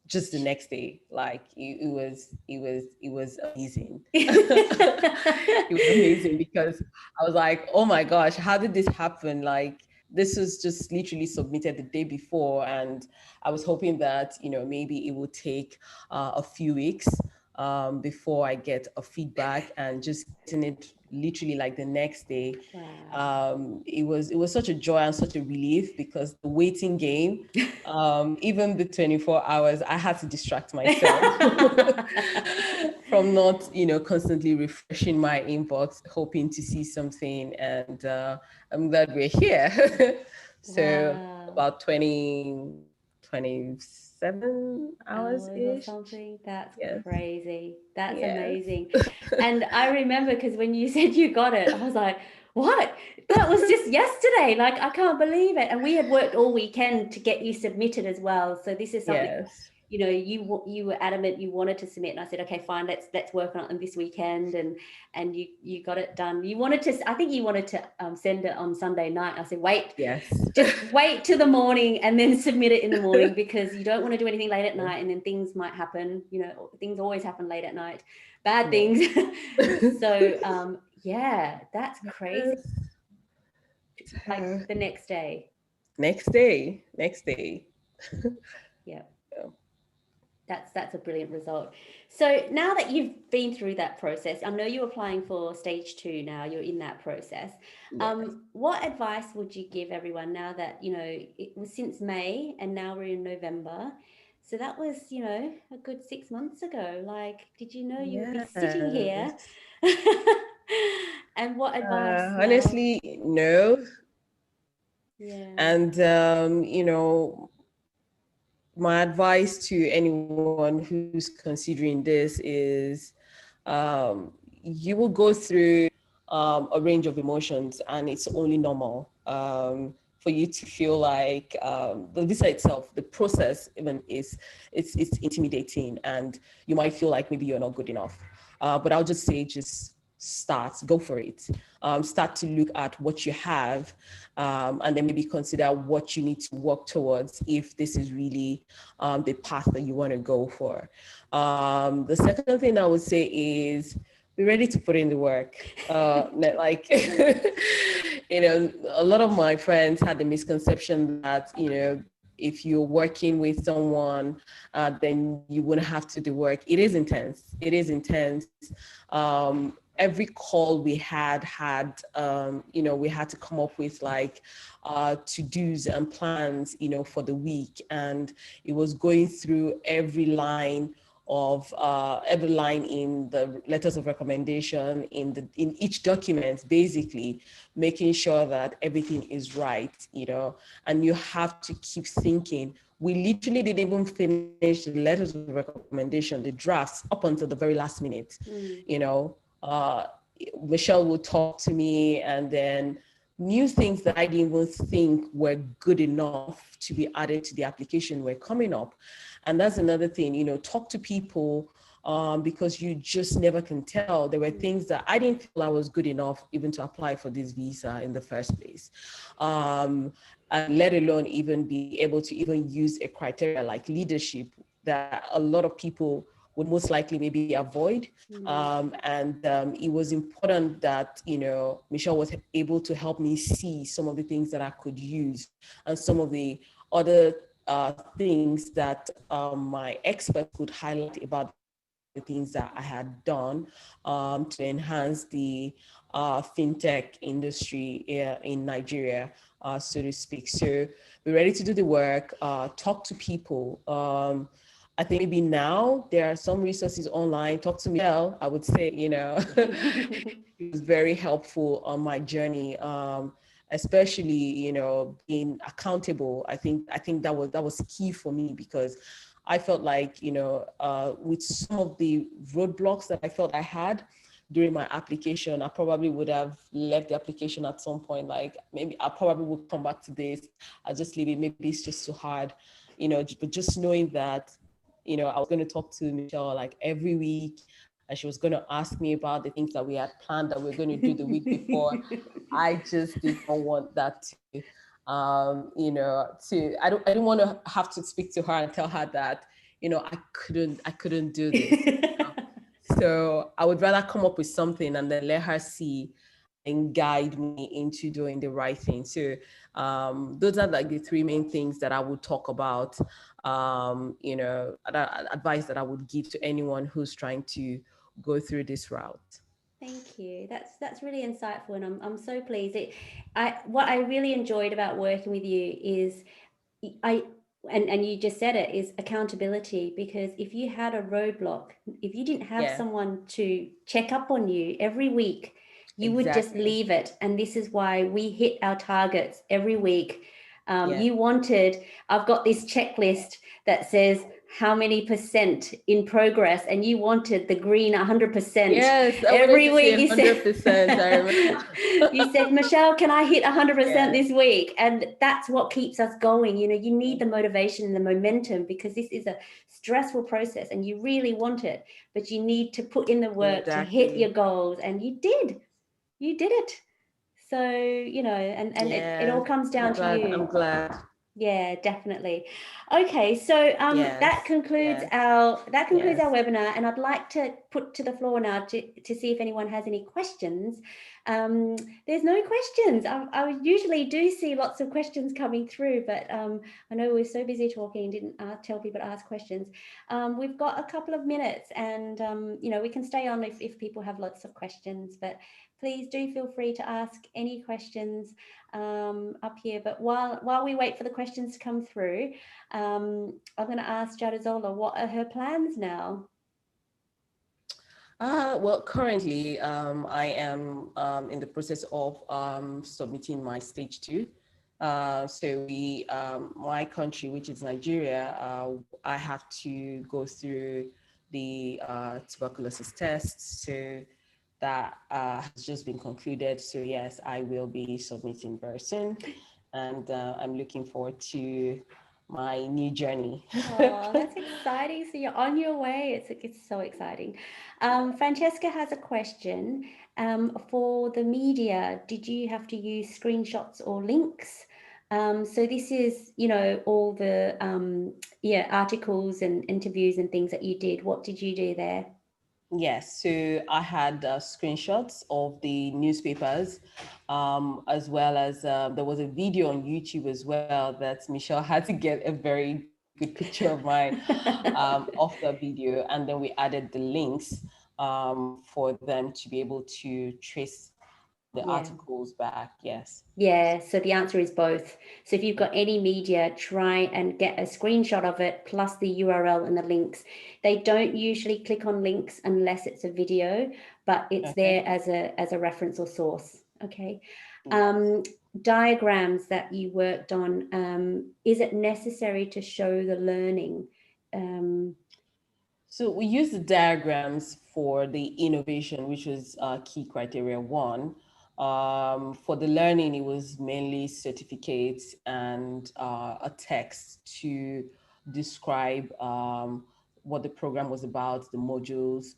just the next day, like it was amazing. It was amazing because I was like, oh my gosh, how did this happen? Like, this was just literally submitted the day before, and I was hoping that maybe it would take a few weeks before I get a feedback, and just getting it literally like the next day.
Wow.
It was such a joy and such a relief, because the waiting game, even the 24 hours, I had to distract myself from not, constantly refreshing my inbox, hoping to see something. And I'm glad we're here. So
Wow.
about 27 hours
Hours or
ish.
something. That's
Yes.
crazy. That's
Yes.
amazing. And I remember, because when you said you got it, I was like, what? That was just yesterday. Like, I can't believe it. And we had worked all weekend to get you submitted as well. So this is something,
Yes.
you were adamant you wanted to submit, and I said, okay, fine, let's work on it this weekend, and you got it done. You wanted to, I think you wanted to send it on Sunday night. I said, wait,
Yes.
just wait till the morning and then submit it in the morning, because you don't want to do anything late at night, and then things might happen. Things always happen late at night, bad things. So yeah, that's crazy. Like
So,
the next day.
next day.
Yeah.
Yeah.
That's a brilliant result. So now that you've been through that process, I know you're applying for stage 2 now, you're in that process.
Yes.
What advice would you give everyone now that, it was since May and now we're in November? So that was, a good 6 months ago. Like, did you know you would be sitting here?
Yes.
And what advice now?
Honestly, no.
Yeah.
And my advice to anyone who's considering this is, you will go through a range of emotions, and it's only normal for you to feel like the visa itself, the process even it's intimidating, and you might feel like maybe you're not good enough. But I'll just say, just start, go for it. Start to look at what you have, and then maybe consider what you need to work towards if this is really the path that you want to go for. The second thing I would say is, be ready to put in the work. Like, a lot of my friends had the misconception that, if you're working with someone, then you wouldn't have to do work. It is intense. It is intense. Every call we had, we had to come up with like to-dos and plans, for the week. And it was going through every line in the letters of recommendation, in each document, basically making sure that everything is right, and you have to keep thinking. We literally didn't even finish the letters of recommendation, the drafts, up until the very last minute. uh, Michelle would talk to me, and then new things that I didn't even think were good enough to be added to the application were coming up. And that's another thing, talk to people, because you just never can tell. There were things that I didn't feel I was good enough even to apply for this visa in the first place. And let alone even be able to even use a criteria like leadership that a lot of people would most likely maybe avoid. And it was important that, Michelle was able to help me see some of the things that I could use, and some of the other things that my experts could highlight about the things that I had done to enhance the fintech industry in Nigeria, so to speak. So we're ready to do the work, talk to people. I think maybe now there are some resources online. Talk to Michelle, I would say, it was very helpful on my journey. Especially, being accountable. I think that was key for me, because I felt like, with some of the roadblocks that I felt I had during my application, I probably would have left the application at some point. Like, maybe I probably would come back to this. I'll just leave it. Maybe it's just too hard, but just knowing that, I was going to talk to Michelle like every week. and she was going to ask me about the things that we had planned that we are going to do the week before. I just did not want that to, I don't want to have to speak to her and tell her that, I couldn't do this. So I would rather come up with something and then let her see and guide me into doing the right thing. So those are like the three main things that I would talk about, advice that I would give to anyone who's trying to go through this route.
Thank you. That's really insightful, and I'm so pleased. What I really enjoyed about working with you is and you just said it, is accountability, because if you had a roadblock, if you didn't have someone to check up on you every week, you would just leave it. And this is why we hit our targets every week. I've got this checklist that says how many percent in progress, and you wanted the green 100%.
Yes,
every week.
100%. I remember.
You said, Michelle, can I hit 100% this week? And that's what keeps us going. You need the motivation and the momentum, because this is a stressful process and you really want it, but you need to put in the work to hit your goals. And you did it. So, it all comes down to you.
I'm glad.
Yeah, definitely. Okay, so that concludes our webinar, and I'd like to put to the floor now to see if anyone has any questions. There's no questions. I usually do see lots of questions coming through, but I know we're so busy talking, didn't tell people to ask questions. We've got a couple of minutes, and we can stay on if people have lots of questions, but please do feel free to ask any questions up here. But while we wait for the questions to come through, I'm going to ask Jadesola, what are her plans now?
Well, currently, I am in the process of submitting my stage 2. So my country, which is Nigeria, I have to go through the tuberculosis test. So that has just been concluded. So yes, I will be submitting very soon, and I'm looking forward to my new journey.
Oh, that's exciting. So you're on your way. It's so exciting. Francesca has a question. For the media, did you have to use screenshots or links? So this is, all the articles and interviews and things that you did. What did you do there?
Yes, so I had screenshots of the newspapers, as well as there was a video on YouTube as well that Michelle had to get a very good picture of mine of the video, and then we added the links for them to be able to trace the articles back. Yes.
Yeah, so the answer is both. So if you've got any media, try and get a screenshot of it plus the URL and the links. They don't usually click on links unless it's a video, but it's there as a reference or source. Okay. Diagrams that you worked on, is it necessary to show the learning?
So we use the diagrams for the innovation, which was key criteria 1. For the learning, it was mainly certificates and a text to describe what the program was about, the modules,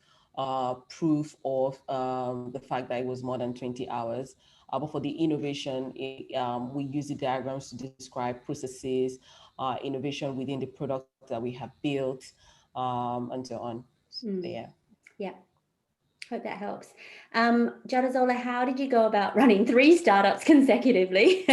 proof of the fact that it was more than 20 hours. But for the innovation, we use the diagrams to describe processes, innovation within the product that we have built, and so on. So,
yeah. Hope that helps. Jadesola, how did you go about running 3 startups consecutively?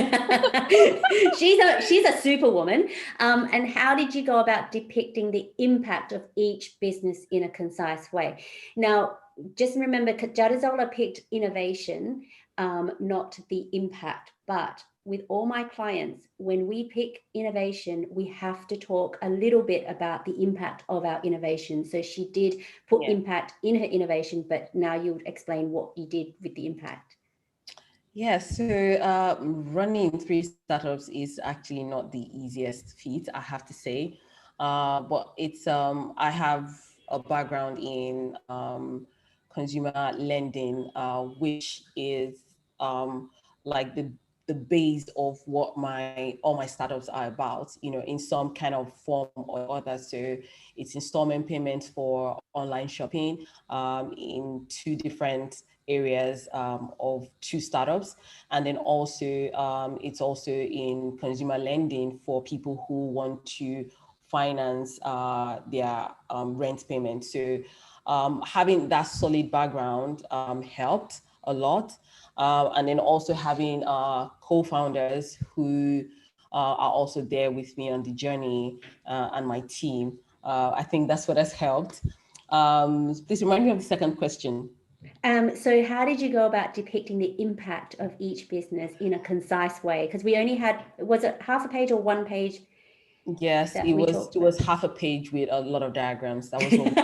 she's a superwoman. And how did you go about depicting the impact of each business in a concise way? Now, just remember, Jadesola picked innovation, not the impact. But with all my clients, when we pick innovation, we have to talk a little bit about the impact of our innovation. So she did put impact in her innovation, but now you would explain what you did with the impact.
Yes, so running 3 startups is actually not the easiest feat, I have to say. But it's I have a background in consumer lending, which is like the the base of what all my startups are about, in some kind of form or other. So it's installment payments for online shopping in two different areas of two startups. And then also it's also in consumer lending for people who want to finance their rent payment. So having that solid background helped a lot. And then also having co-founders who are also there with me on the journey and my team. I think that's what has helped. Please remind me of the second question.
So how did you go about depicting the impact of each business in a concise way? Because we only had, was it half a page or 1 page?
Yes, it was half a page with a lot of diagrams. That was what we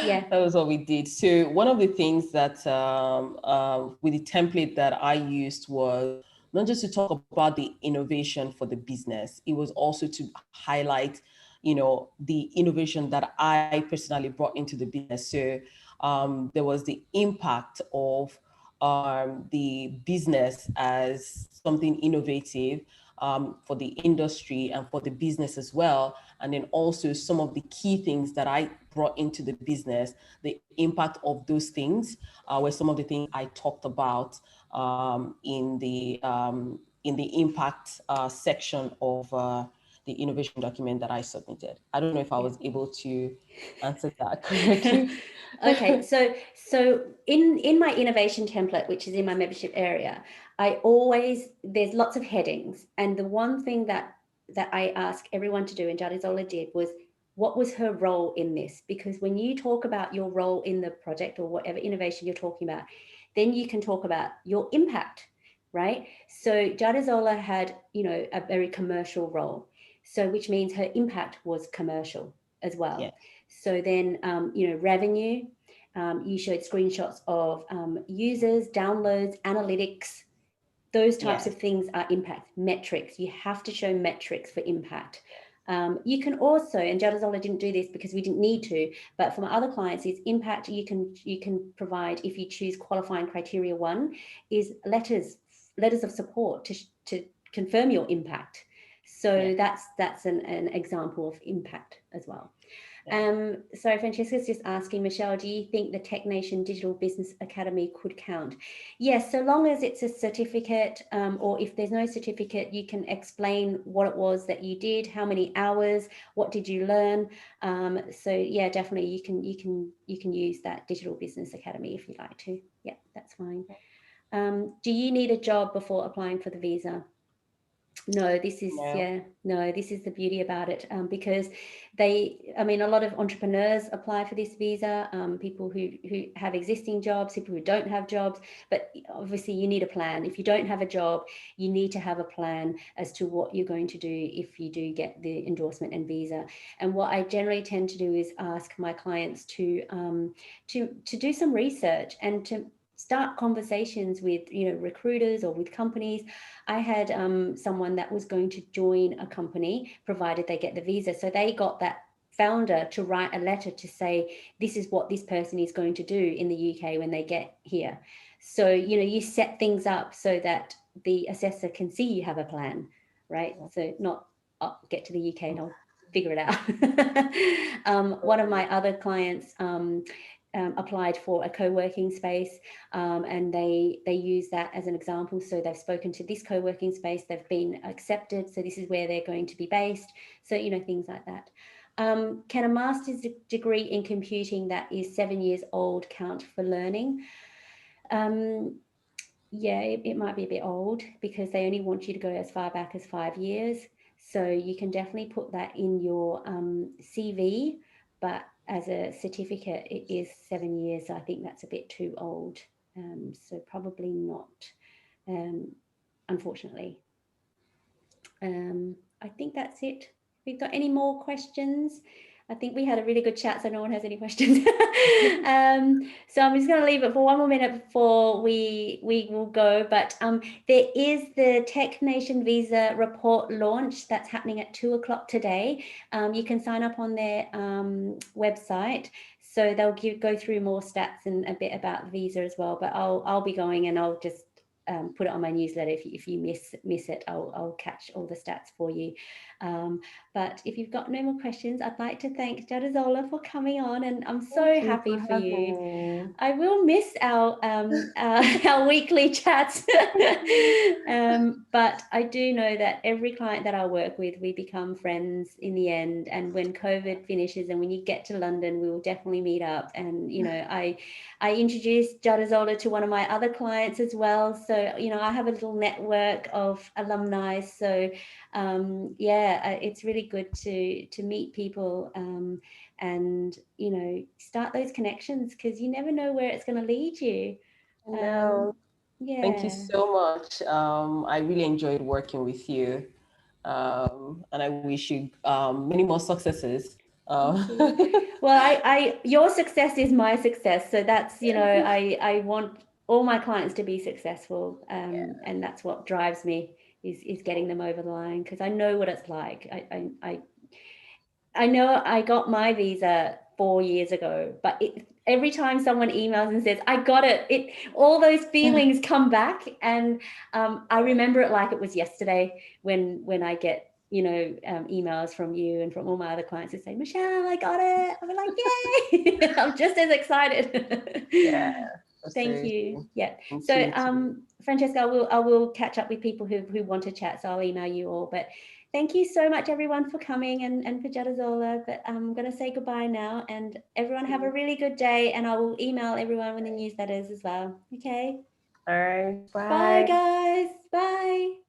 yeah.
That was what we did. So one of the things that with the template that I used was not just to talk about the innovation for the business, it was also to highlight, the innovation that I personally brought into the business. So there was the impact of the business as something innovative for the industry and for the business as well. And then also some of the key things that I brought into the business, the impact of those things were some of the things I talked about in the impact section of the innovation document that I submitted. I don't know if I was able to answer that correctly.
Okay, so in my innovation template, which is in my membership area, there's lots of headings, and the one thing that I ask everyone to do, and Jadesola did, was what was her role in this? Because when you talk about your role in the project or whatever innovation you're talking about, then you can talk about your impact, right? So Jadesola had, a very commercial role, so which means her impact was commercial as well.
Yeah.
So then, revenue, you showed screenshots of users, downloads, analytics. Those types of things are impact. Metrics, you have to show metrics for impact. You can also, and Jadesola didn't do this because we didn't need to, but for my other clients, is impact you can provide, if you choose qualifying criteria 1, is letters of support to confirm your impact. So that's an example of impact as well. So Francesca's just asking, Michelle, do you think the Tech Nation Digital Business Academy could count? Yes, so long as it's a certificate, or if there's no certificate, you can explain what it was that you did, how many hours, what did you learn. So yeah, definitely you can use that Digital Business Academy if you'd like to. Yeah, that's fine. Do you need a job before applying for the visa? No, this is this is the beauty about it, because a lot of entrepreneurs apply for this visa, people who have existing jobs, people who don't have jobs, but obviously you need a plan. If you don't have a job, you need to have a plan as to what you're going to do if you do get the endorsement and visa. And what I generally tend to do is ask my clients to do some research and to start conversations with recruiters or with companies. I had someone that was going to join a company provided they get the visa, so they got that founder to write a letter to say this is what this person is going to do in the UK when they get here. So you set things up so that the assessor can see you have a plan, right? So not get to the UK and I'll figure it out. One of my other clients applied for a co-working space, and they use that as an example. So they've spoken to this co-working space, they've been accepted, so this is where they're going to be based. So things like that. Can a master's degree in computing that is 7 years old count for learning? Yeah, it might be a bit old because they only want you to go as far back as 5 years. So you can definitely put that in your CV, but as a certificate, it is 7 years. So I think that's a bit too old. So probably not, unfortunately. I think that's it. If we've got any more questions? I think we had a really good chat, so no one has any questions. So I'm just going to leave it for one more minute before we will go. But there is the Tech Nation Visa report launch that's happening at 2 o'clock today. You can sign up on their website. So they'll go through more stats and a bit about visa as well. But I'll be going and I'll just put it on my newsletter. If you miss it, I'll catch all the stats for you. But if you've got no more questions, I'd like to thank Jadesola for coming on, and I'm so happy for you. I will miss our weekly chats, but I do know that every client that I work with, we become friends in the end. And when COVID finishes and when you get to London, we will definitely meet up. And I introduced Jadesola to one of my other clients as well. So I have a little network of alumni. So it's really good to meet people and start those connections, because you never know where it's going to lead you.
No.
Yeah.
Thank you so much. I really enjoyed working with you, and I wish you many more successes.
Thank you. Well, your success is my success, so that's I want all my clients to be successful, and that's what drives me is getting them over the line, because I know what it's like. I know I got my visa 4 years ago, but every time someone emails and says, I got it, all those feelings come back. And I remember it like it was yesterday when I get, emails from you and from all my other clients who say, Michelle, I got it. I'm like, yay. I'm just as excited.
Yeah.
Thank you. Yeah.
Thank
So,
you
Francesca, I will catch up with people who want to chat. So I'll email you all. But thank you so much, everyone, for coming, and for Jadesola. But I'm going to say goodbye now, and everyone have a really good day. And I will email everyone with the newsletters as well. Okay.
All right.
Bye, guys. Bye.